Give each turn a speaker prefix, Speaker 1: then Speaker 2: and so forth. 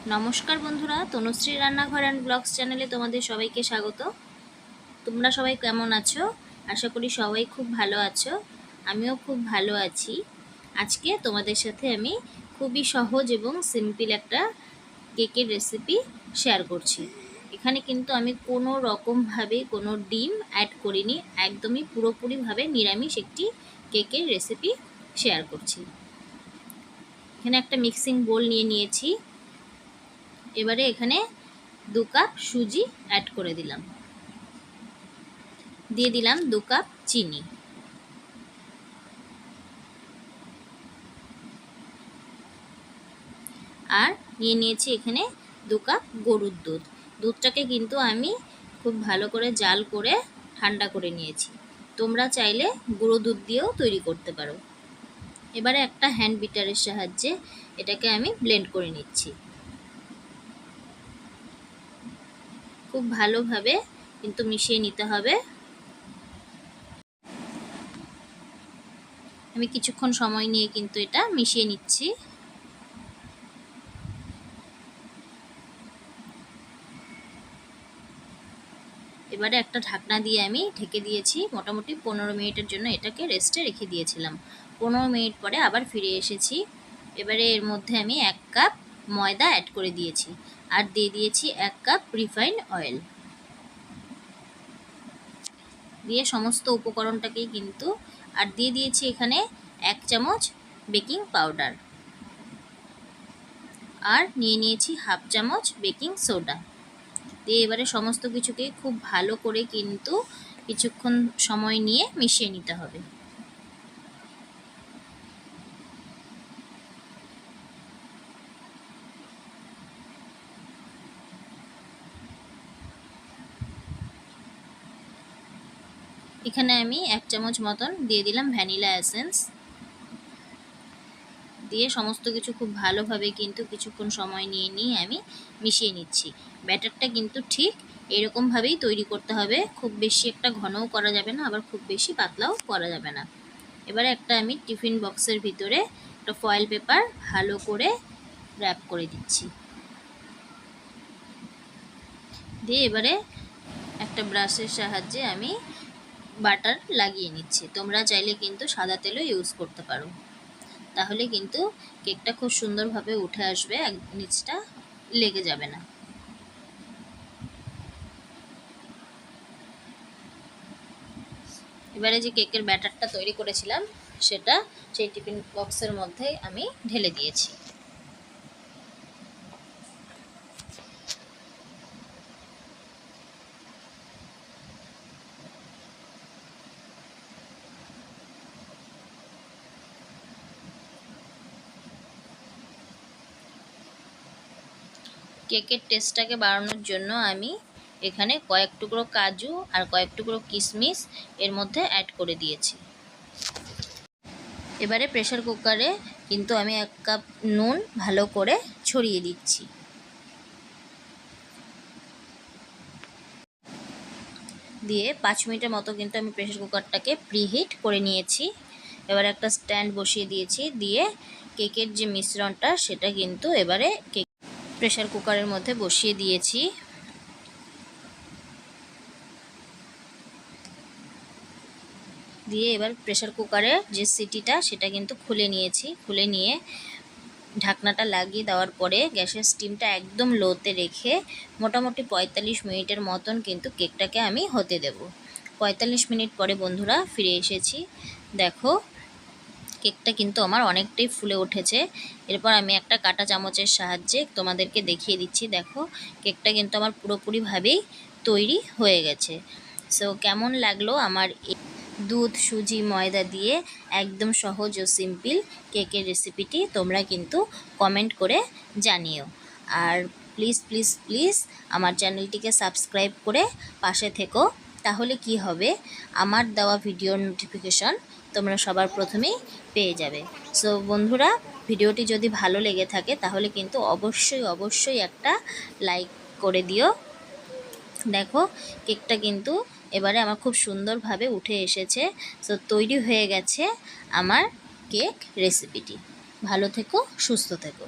Speaker 1: নমস্কার বন্ধুরা, তনুশ্রী রান্নাঘর অ্যান্ড ব্লগস চ্যানেলে তোমাদের সবাইকে স্বাগত। তোমরা সবাই কেমন আছো? আশা করি সবাই খুব ভালো আছো। আমিও খুব ভালো আছি। আজকে তোমাদের সাথে আমি খুবই সহজ এবং সিম্পল একটা কেকের রেসিপি শেয়ার করছি। এখানে কিন্তু আমি কোনো রকমভাবে কোনো ডিম অ্যাড করিনি, একদমই পুরোপুরিভাবে নিরামিষ একটি কেকের রেসিপি শেয়ার করছি। এখানে একটা মিক্সিং বোল নিয়ে নিয়েছি। এবারে এখানে 2 কাপ সুজি অ্যাড করে দিলাম, দিয়ে দিলাম 2 কাপ চিনি, আর নিয়ে নিয়েছি এখানে 2 কাপ গরুর দুধ। দুধটাকে কিন্তু আমি খুব ভালো করে জাল করে ঠান্ডা করে নিয়েছি। তোমরা চাইলে গুঁড়ো দুধ দিয়েও তৈরি করতে পারো। এবারে একটা হ্যান্ড বিটারের সাহায্যে এটাকে আমি ব্লেন্ড করে নিচ্ছি। খুব ভালোভাবে কিন্তু মিশিয়ে নিতে হবে। আমি কিছুক্ষণ সময় নিয়ে কিন্তু এটা মিশিয়ে নিচ্ছি। এবারে একটা ঢাকনা দিয়ে আমি ঢেকে দিয়েছি। মোটামুটি 15 মিনিটের জন্য এটাকে রেস্টে রেখে দিয়েছিলাম। 15 মিনিট পরে আবার ফিরে এসেছি। এবারে এর মধ্যে আমি 1 কাপ ময়দা অ্যাড করে দিয়েছি, আর দিয়ে দিয়েছি 1 কাপ রিফাইন্ড অয়েল। দিয়ে সমস্ত উপকরণটাকেই কিন্তু আর দিয়ে দিয়েছি এখানে 1 চামচ বেকিং পাউডার, আর নিয়ে নিয়েছি হাফ চামচ বেকিং সোডা। দিয়ে এবারে সমস্ত কিছুকে খুব ভালো করে কিন্তু কিছুক্ষণ সময় নিয়ে মিশিয়ে নিতে হবে। এখানে আমি 1 চামচ মতন দিয়ে দিলাম ভ্যানিলা এসেন্স। দিয়ে সমস্ত কিছু খুব ভালোভাবে কিন্তু কিছুক্ষণ সময় নিয়ে আমি মিশিয়ে নিচ্ছি। ব্যাটারটা কিন্তু ঠিক এরকমভাবেই তৈরি করতে হবে। খুব বেশি একটা ঘনও করা যাবে না, আবার খুব বেশি পাতলাও করা যাবে না। এবারে একটা আমি টিফিন বক্সের ভিতরে একটা ফয়েল পেপার ভালো করে র্যাপ করে দিচ্ছি। দিয়ে এবারে একটা ব্রাশের সাহায্যে আমি বাটার লাগিয়ে নিচ্ছি। তোমরা চাইলে কিন্তু সাদা তেলও ইউজ করতে পারো, তাহলে কিন্তু কেকটা খুব সুন্দরভাবে উঠে আসবে, নিচটা লেগে যাবে না। এবারে যে কেকের ব্যাটারটা তৈরি করেছিলাম সেটা সেই টিফিন বক্সের মধ্যে আমি ঢেলে দিয়েছি। কেকের টেস্টটাকে বাড়ানোর জন্য আমি এখানে কয়েক টুকরো কাজু আর কয়েক টুকরো কিশমিশ এর মধ্যে অ্যাড করে দিয়েছি। এবারে প্রেসার কুকারে কিন্তু আমি 1 কাপ নুন ভালো করে ছড়িয়ে দিচ্ছি। দিয়ে 5 মিনিটের মতো কিন্তু আমি প্রেসার কুকারটাকে প্রিহিট করে নিয়েছি। এবারে একটা স্ট্যান্ড বসিয়ে দিয়েছি। দিয়ে কেকের যে মিশ্রণটা সেটা কিন্তু এবারে কেক প্রেসার কুকারের মধ্যে বসিয়ে দিয়েছি। দিয়ে এবার প্রেসার কুকারের যে সিটিটা সেটা কিন্তু খুলে নিয়েছি। খুলে নিয়ে ঢাকনাটা লাগিয়ে দেওয়ার পরে গ্যাসের স্টিমটা একদম লোতে রেখে মোটামুটি 45 মিনিটের মতন কিন্তু কেকটাকে আমি হতে দেব। 45 মিনিট পরে বন্ধুরা ফিরে এসেছি। দেখো কেকটা কিন্তু আমার অনেকটাই ফুলে উঠেছে। এরপর আমি একটা কাঁটা চামচের সাহায্যে তোমাদেরকে দেখিয়ে দিচ্ছি। দেখো কেকটা কিন্তু আমার পুরোপুরিভাবেই তৈরি হয়ে গেছে। সো কেমন লাগলো আমার দুধ, সুজি, ময়দা দিয়ে একদম সহজ ও সিম্পল কেকের রেসিপিটি তোমরা কিন্তু কমেন্ট করে জানিও। আর প্লিজ প্লিজ প্লিজ আমার চ্যানেলটিকে সাবস্ক্রাইব করে পাশে থেকো। তাহলে কি হবে, আমার দেওয়া ভিডিওর নোটিফিকেশন তোমরা সবার প্রথমেই পেয়ে যাবে। সো বন্ধুরা, ভিডিওটি যদি ভালো লেগে থাকে তাহলে কিন্তু অবশ্যই অবশ্যই একটা লাইক করে দিও। দেখো কেকটা কিন্তু এবারে আমার খুব সুন্দরভাবে উঠে এসেছে। সো তৈরি হয়ে গেছে আমার কেক রেসিপিটি। ভালো থেকো, সুস্থ থেকো।